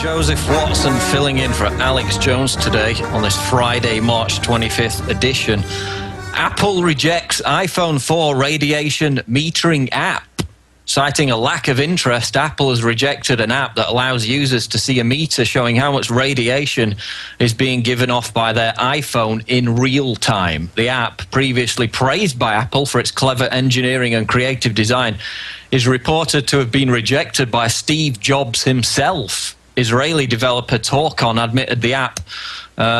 Joseph Watson filling in for Alex Jones today on this Friday, March 25th edition. Apple rejects iPhone 4 radiation metering app. Citing a lack of interest, Apple has rejected an app that allows users to see a meter showing how much radiation is being given off by their iPhone in real time. The app, previously praised by Apple for its clever engineering and creative design, is reported to have been rejected by Steve Jobs himself. Israeli developer Torcon admitted the app,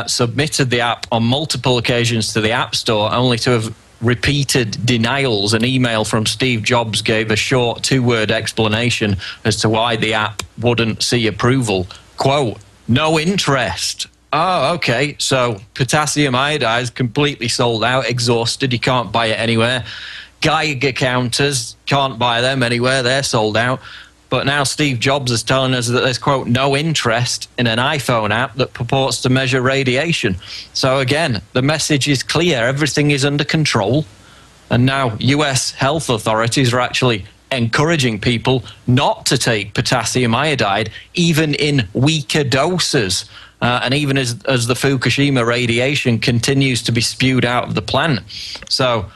submitted the app on multiple occasions to the App Store, only to have repeated denials. An email from Steve Jobs gave a short two-word explanation as to why the app wouldn't see approval. Quote, no interest. Oh, okay, so potassium iodide is completely sold out, exhausted, you can't buy it anywhere. Geiger counters, can't buy them anywhere, they're sold out. But now Steve Jobs is telling us that there's, quote, no interest in an iPhone app that purports to measure radiation. So again, the message is clear. Everything is under control. And now US health authorities are actually encouraging people not to take potassium iodide, even in weaker doses. And even as the Fukushima radiation continues to be spewed out of the plant. So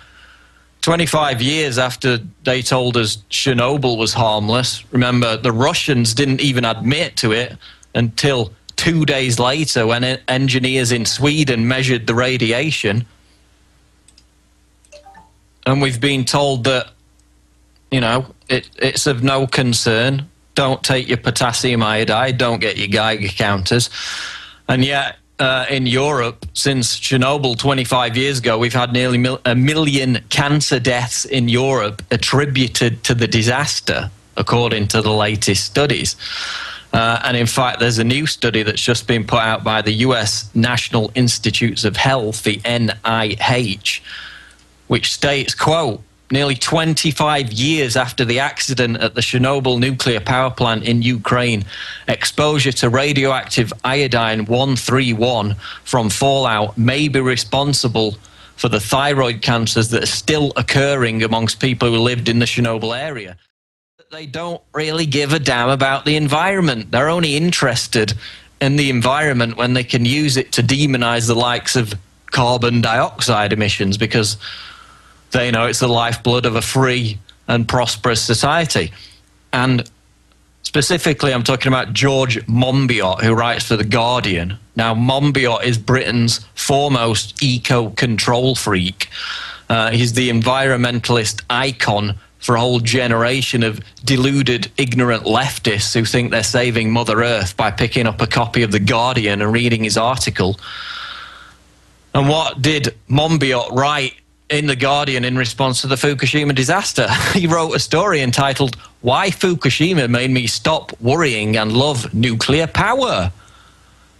25 years after they told us Chernobyl was harmless, remember, the Russians didn't even admit to it until 2 days later when engineers in Sweden measured the radiation. And we've been told that, you know, it's of no concern. Don't take your potassium iodide, don't get your Geiger counters. And yet, in Europe, since Chernobyl 25 years ago, we've had nearly 1 million cancer deaths in Europe attributed to the disaster, according to the latest studies. And in fact, there's a new study that's just been put out by the US National Institutes of Health, the NIH, which states, quote, nearly 25 years after the accident at the Chernobyl nuclear power plant in Ukraine, exposure to radioactive iodine-131 from fallout may be responsible for the thyroid cancers that are still occurring amongst people who lived in the Chernobyl area. They don't really give a damn about the environment. They're only interested in the environment when they can use it to demonize the likes of carbon dioxide emissions, because they know it's the lifeblood of a free and prosperous society. And specifically, I'm talking about George Monbiot, who writes for The Guardian. Now, Monbiot is Britain's foremost eco-control freak. He's the environmentalist icon for a whole generation of deluded, ignorant leftists who think they're saving Mother Earth by picking up a copy of The Guardian and reading his article. And what did Monbiot write in The Guardian in response to the Fukushima disaster? He wrote a story entitled, Why Fukushima Made Me Stop Worrying and Love Nuclear Power.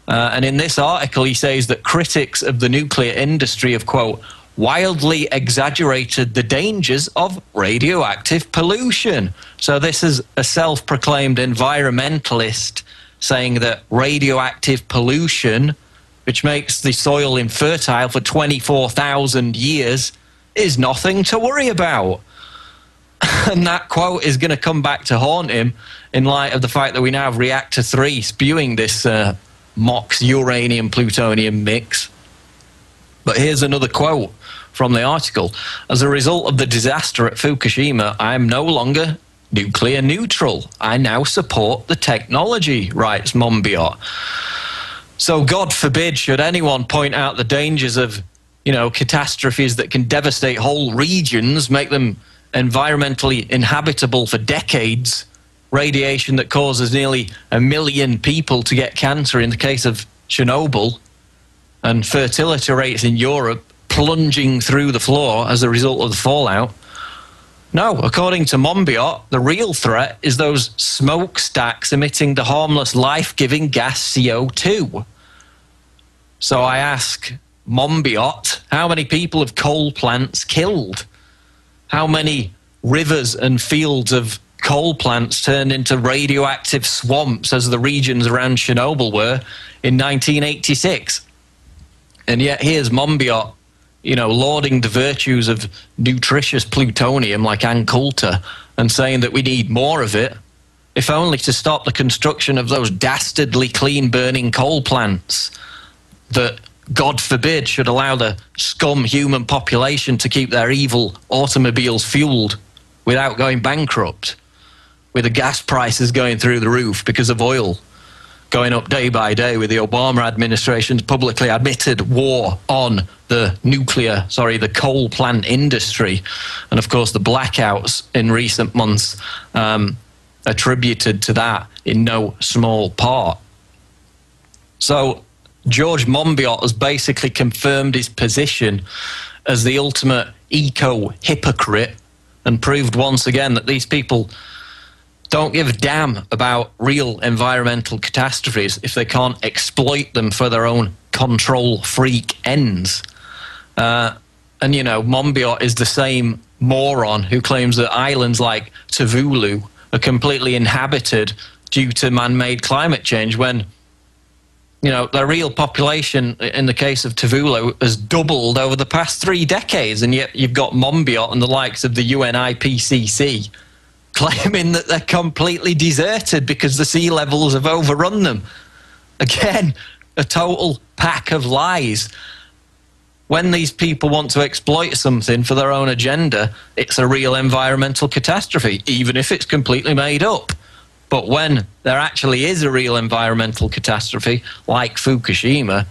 And in this article, he says that critics of the nuclear industry have, quote, wildly exaggerated the dangers of radioactive pollution. So this is a self-proclaimed environmentalist saying that radioactive pollution, which makes the soil infertile for 24,000 years, is nothing to worry about. And that quote is going to come back to haunt him in light of the fact that we now have Reactor 3 spewing this MOX uranium-plutonium mix. But here's another quote from the article. As a result of the disaster at Fukushima, I am no longer nuclear neutral. I now support the technology, writes Monbiot. So God forbid should anyone point out the dangers of, you know, catastrophes that can devastate whole regions, make them environmentally inhabitable for decades, radiation that causes nearly 1 million people to get cancer in the case of Chernobyl, and fertility rates in Europe plunging through the floor as a result of the fallout. No, according to Monbiot, the real threat is those smokestacks emitting the harmless life-giving gas CO2. So I ask Monbiot, how many people have coal plants killed? How many rivers and fields of coal plants turned into radioactive swamps as the regions around Chernobyl were in 1986? And yet here's Monbiot, you know, lauding the virtues of nutritious plutonium like Ann Coulter and saying that we need more of it. if only to stop the construction of those dastardly clean-burning coal plants that, God forbid, should allow the scum human population to keep their evil automobiles fueled without going bankrupt, with the gas prices going through the roof because of oil going up day by day, with the Obama administration's publicly admitted war on the coal plant industry, and of course the blackouts in recent months attributed to that in no small part. So George Monbiot has basically confirmed his position as the ultimate eco-hypocrite and proved once again that these people don't give a damn about real environmental catastrophes if they can't exploit them for their own control freak ends. And, you know, Monbiot is the same moron who claims that islands like Tuvalu are completely inhabited due to man-made climate change when, you know, the real population in the case of Tuvalu has doubled over the past 3 decades, and yet you've got Monbiot and the likes of the UNIPCC claiming that they're completely deserted because the sea levels have overrun them. Again, a total pack of lies. When these people want to exploit something for their own agenda, it's a real environmental catastrophe, even if it's completely made up. But when there actually is a real environmental catastrophe, like Fukushima,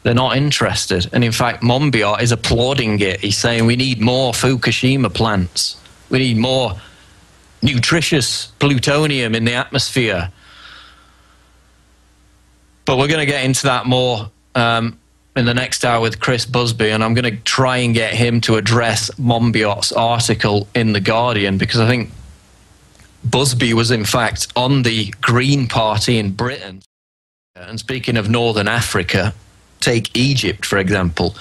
they're not interested. And in fact, Monbiot is applauding it. He's saying we need more Fukushima plants. We need more nutritious plutonium in the atmosphere. But we're going to get into that more in the next hour with Chris Busby, and I'm going to try and get him to address Monbiot's article in The Guardian, because I think Busby was in fact on the Green Party in Britain. And speaking of Northern Africa, take Egypt, for example.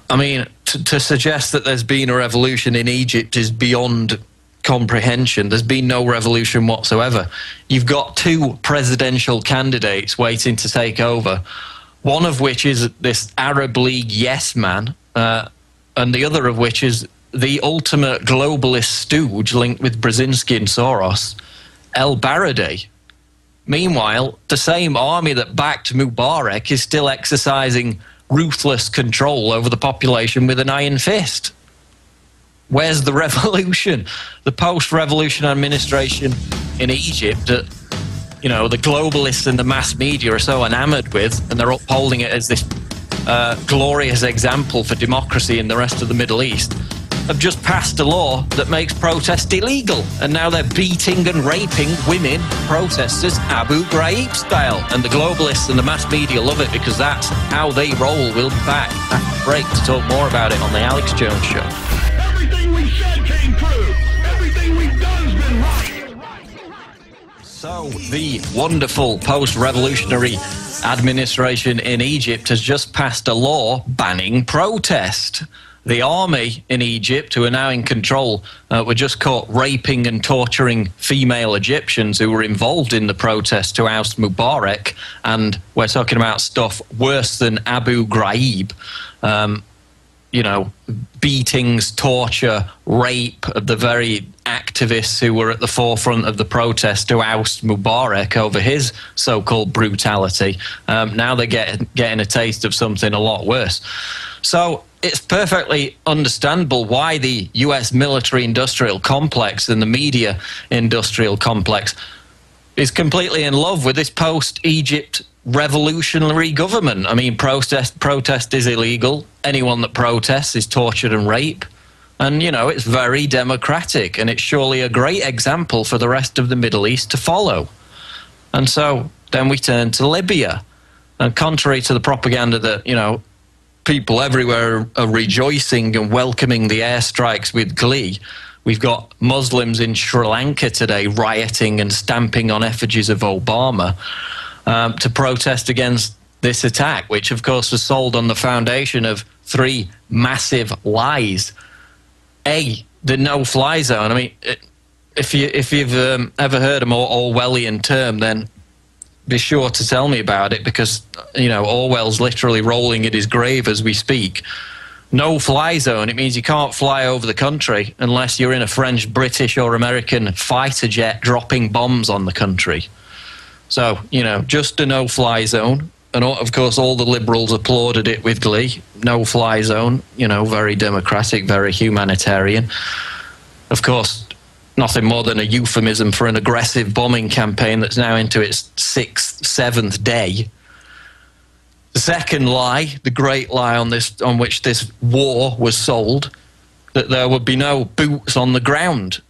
I mean, to suggest that there's been a revolution in Egypt is beyond comprehension. There's been no revolution whatsoever. You've got 2 presidential candidates waiting to take over, one of which is this Arab League yes man, and the other of which is the ultimate globalist stooge linked with Brzezinski and Soros, El Baradei. Meanwhile, the same army that backed Mubarak is still exercising ruthless control over the population with an iron fist. Where's the revolution? The post-revolution administration in Egypt that, you know, the globalists and the mass media are so enamored with, and they're upholding it as this glorious example for democracy in the rest of the Middle East, have just passed a law that makes protest illegal. And now they're beating and raping women protesters Abu Ghraib style. And the globalists and the mass media love it because that's how they roll. We'll be back after break to talk more about it on The Alex Jones Show. Everything we said came true. Everything we've done's been right. So, the wonderful post-revolutionary administration in Egypt has just passed a law banning protest. The army in Egypt, who are now in control, were just caught raping and torturing female Egyptians who were involved in the protest to oust Mubarak. And we're talking about stuff worse than Abu Ghraib. You know, beatings, torture, rape of the very activists who were at the forefront of the protest to oust Mubarak over his so-called brutality. Now they're getting a taste of something a lot worse. So it's perfectly understandable why the US military-industrial complex and the media-industrial complex is completely in love with this post-Egypt revolutionary government. I mean, protest is illegal. Anyone that protests is tortured and raped. And, you know, it's very democratic, and it's surely a great example for the rest of the Middle East to follow. And so then we turn to Libya. And contrary to the propaganda that, you know, people everywhere are rejoicing and welcoming the airstrikes with glee, we've got Muslims in Sri Lanka today rioting and stamping on effigies of Obama to protest against this attack, which of course was sold on the foundation of 3 massive lies. A, the no-fly zone. I mean, if you've ever heard a more Orwellian term, then be sure to tell me about it, because, you know, Orwell's literally rolling in his grave as we speak. no-fly zone. It means you can't fly over the country unless you're in a French, British or American fighter jet dropping bombs on the country. So, you know, just a no-fly zone. And of course, all the liberals applauded it with glee. No-fly zone, you know, very democratic, very humanitarian. Of course, nothing more than a euphemism for an aggressive bombing campaign that's now into its 6th, 7th day. The second lie, the great lie on which this war was sold, that there would be no boots on the ground.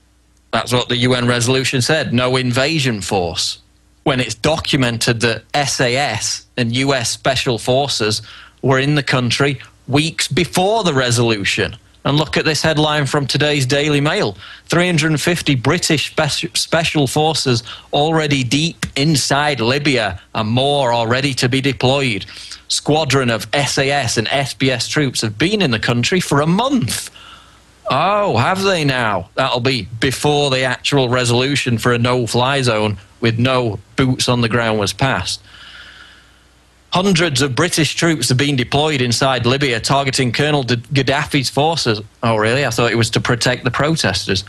That's what the UN resolution said, no invasion force. When it's documented that SAS and US Special Forces were in the country weeks before the resolution. And look at this headline from today's Daily Mail. 350 British Special Forces already deep inside Libya and more are ready to be deployed. Squadron of SAS and SBS troops have been in the country for a month. Oh, have they now? That'll be before the actual resolution for a no-fly zone with no boots on the ground was passed. Hundreds of British troops have been deployed inside Libya targeting Colonel Gaddafi's forces. Oh, really? I thought it was to protect the protesters.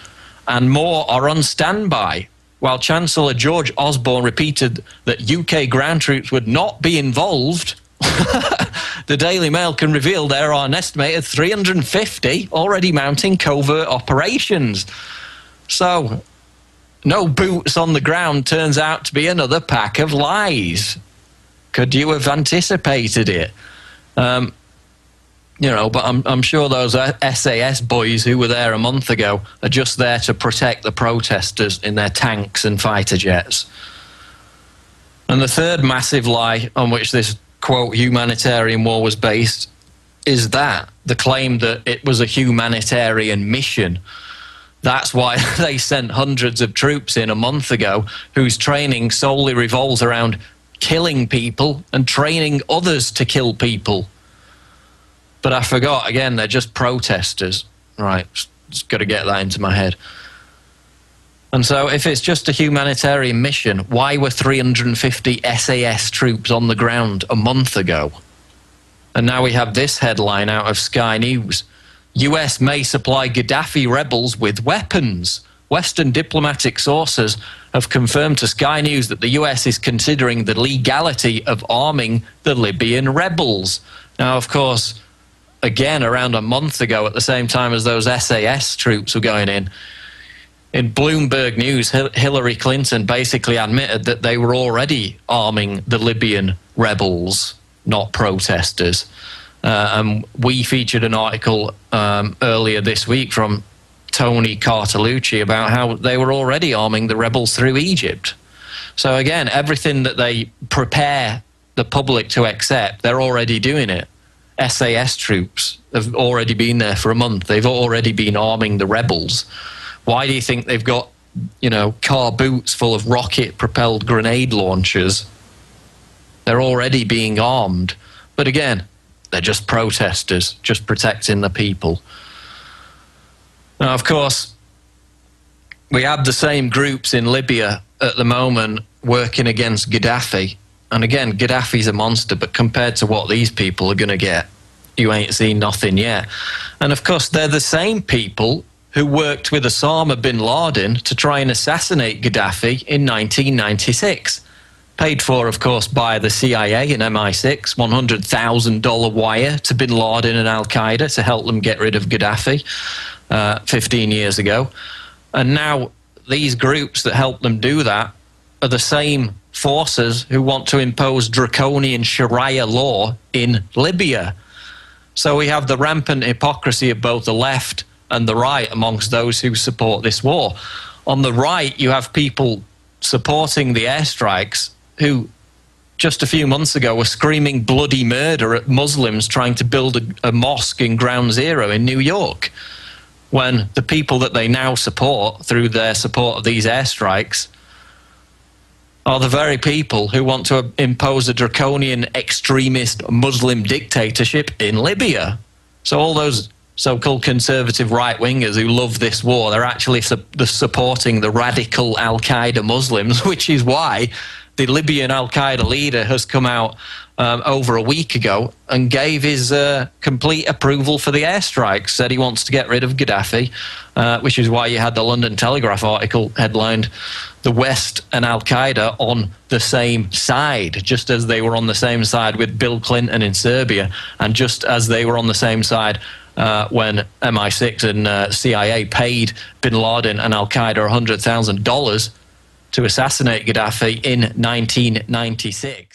And more are on standby. While Chancellor George Osborne repeated that UK ground troops would not be involved, the Daily Mail can reveal there are an estimated 350 already mounting covert operations. So, no boots on the ground turns out to be another pack of lies. Could you have anticipated it? You know, but I'm sure those SAS boys who were there a month ago are just there to protect the protesters in their tanks and fighter jets. And the third massive lie on which this, quote, humanitarian war was based is that the claim that it was a humanitarian mission. That's why they sent hundreds of troops in a month ago whose training solely revolves around killing people and training others to kill people. But I forgot, again, they're just protesters. Right, just got to get that into my head. And so if it's just a humanitarian mission, why were 350 SAS troops on the ground a month ago? And now we have this headline out of Sky News. US may supply Gaddafi rebels with weapons. Western diplomatic sources have confirmed to Sky News that the US is considering the legality of arming the Libyan rebels. Now, of course, again, around a month ago, at the same time as those SAS troops were going in Bloomberg News, Hillary Clinton basically admitted that they were already arming the Libyan rebels, not protesters. And we featured an article earlier this week from Tony Cartolucci about how they were already arming the rebels through Egypt. So again, everything that they prepare the public to accept, they're already doing it. SAS troops have already been there for a month. They've already been arming the rebels. Why do you think they've got, you know, car boots full of rocket-propelled grenade launchers? They're already being armed. But again, they're just protesters, just protecting the people. Now, of course, we have the same groups in Libya at the moment working against Gaddafi. And again, Gaddafi's a monster, but compared to what these people are going to get, you ain't seen nothing yet. And of course, they're the same people who worked with Osama bin Laden to try and assassinate Gaddafi in 1996. Paid for, of course, by the CIA and MI6, $100,000 wire to bin Laden and Al-Qaeda to help them get rid of Gaddafi 15 years ago. And now these groups that helped them do that are the same forces who want to impose draconian Sharia law in Libya. So we have the rampant hypocrisy of both the left and the right amongst those who support this war. On the right, you have people supporting the airstrikes who just a few months ago were screaming bloody murder at Muslims trying to build a mosque in Ground Zero in New York, when the people that they now support through their support of these airstrikes are the very people who want to impose a draconian extremist Muslim dictatorship in Libya. So all those so-called conservative right-wingers who love this war, they're actually supporting the radical Al-Qaeda Muslims, which is why the Libyan Al-Qaeda leader has come out over a week ago and gave his complete approval for the airstrikes, said he wants to get rid of Gaddafi, which is why you had the London Telegraph article headlined, "The West and Al-Qaeda on the same side," just as they were on the same side with Bill Clinton in Serbia, and just as they were on the same side when MI6 and CIA paid bin Laden and Al-Qaeda $100,000 to assassinate Gaddafi in 1996.